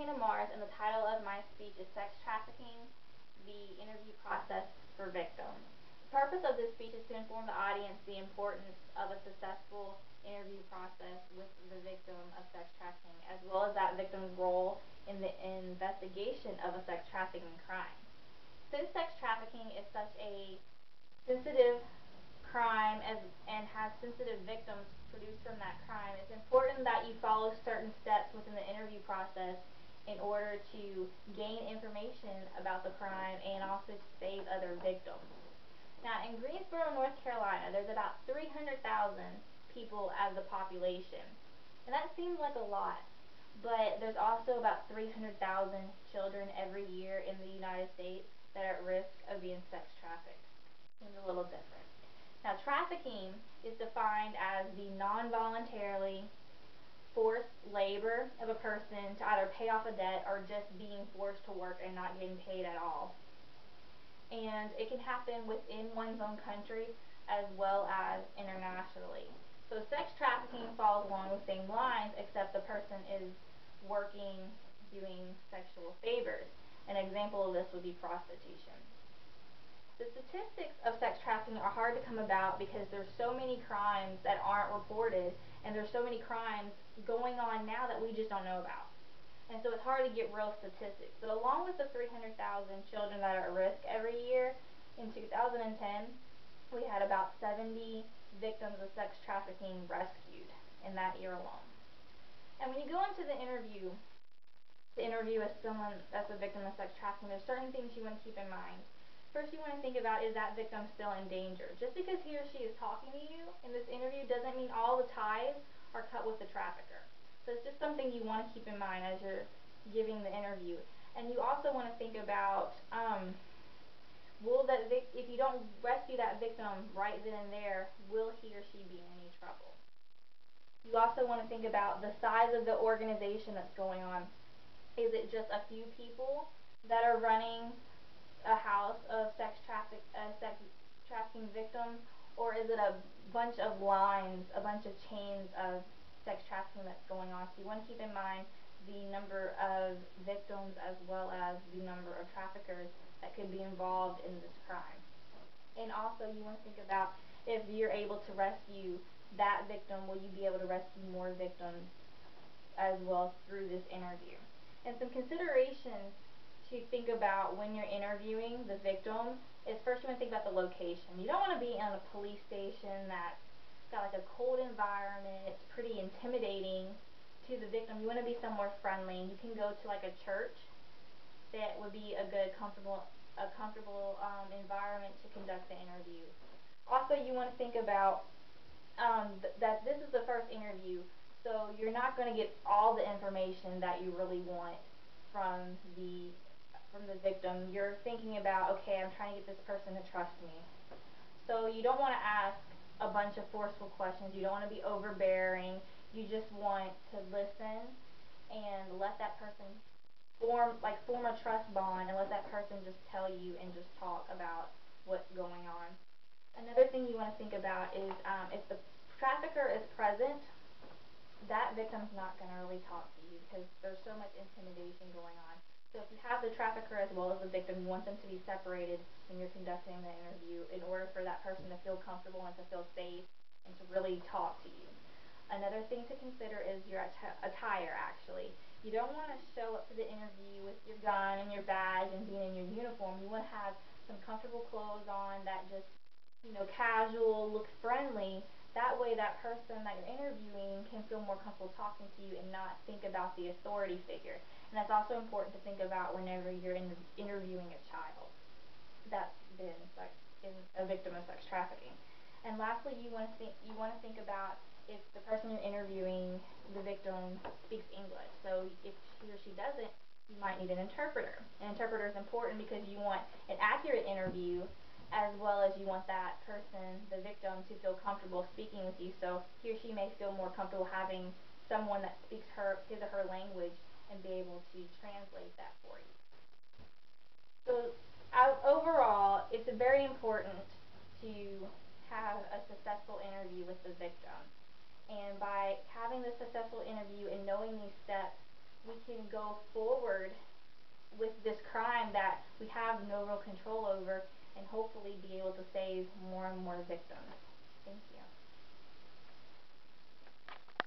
Elena Mars, and the title of my speech is Sex Trafficking, the Interview Process for Victims. The purpose of this speech is to inform the audience the importance of a successful interview process with the victim of sex trafficking, as well as that victim's role in the investigation of a sex trafficking crime. Since sex trafficking is such a sensitive crime and has sensitive victims produced from that crime, it's important that you follow certain steps within the interview process in order to gain information about the crime and also to save other victims. Now, in Greensboro, North Carolina, there's about 300,000 people as a population, and that seems like a lot, but there's also about 300,000 children every year in the United States that are at risk of being sex trafficked. Seems a little different. Now, trafficking is defined as the non-voluntarily forced labor of a person to either pay off a debt or just being forced to work and not getting paid at all. And it can happen within one's own country as well as internationally. So sex trafficking falls along the same lines, except the person is working, doing sexual favors. An example of this would be prostitution. The statistics of sex trafficking are hard to come about because there's so many crimes that aren't reported, and there's so many crimes going on now that we just don't know about. And so it's hard to get real statistics. But along with the 300,000 children that are at risk every year, in 2010, we had about 70 victims of sex trafficking rescued in that year alone. And when you go into the interview with someone that's a victim of sex trafficking, there's certain things you want to keep in mind. First, you want to think about, is that victim still in danger? Just because he or she is talking to you in this interview doesn't mean all the ties are cut with the trafficker. So it's just something you want to keep in mind as you're giving the interview. And you also want to think about, if you don't rescue that victim right then and there, will he or she be in any trouble? You also want to think about the size of the organization that's going on. Is it just a few people that are running a house of sex trafficking victims, or is it a bunch of lines, a bunch of chains of sex trafficking that's going on? So you want to keep in mind the number of victims as well as the number of traffickers that could be involved in this crime. And also you want to think about, if you're able to rescue that victim, will you be able to rescue more victims as well through this interview? And some considerations to think about when you're interviewing the victim is, first you want to think about the location. You don't want to be in a police station that's got like a cold environment, it's pretty intimidating to the victim. You want to be somewhere friendly. You can go to like a church that would be a good, comfortable environment to conduct the interview. Also, you want to think about that this is the first interview, so you're not going to get all the information that you really want from the victim. You're thinking about, okay, I'm trying to get this person to trust me. So you don't want to ask a bunch of forceful questions. You don't want to be overbearing. You just want to listen and let that person form a trust bond, and let that person just tell you and just talk about what's going on. Another thing you want to think about is, if the trafficker is present, that victim's not going to really talk to you because there's so much intimidation going on. So if you have the trafficker as well as the victim, you want them to be separated when you're conducting the interview in order for that person to feel comfortable and to feel safe and to really talk to you. Another thing to consider is your attire, actually. You don't want to show up to the interview with your gun and your badge and being in your uniform. You want to have some comfortable clothes on that just, casual, look friendly. That way that person that you're interviewing can feel more comfortable talking to you and not think about the authority figure. And that's also important to think about whenever you're interviewing a child that's been a victim of sex trafficking. And lastly, you want to think about if the person you're interviewing, the victim, speaks English. So if he or she doesn't, you might need an interpreter. An interpreter is important because you want an accurate interview, as well as you want that person, the victim, to feel comfortable speaking with you. So he or she may feel more comfortable having someone that speaks his or her language and be able to translate that for you. So overall, it's very important to have a successful interview with the victim. And by having this successful interview and knowing these steps, we can go forward with this crime that we have no real control over, and hopefully be able to save more and more victims. Thank you.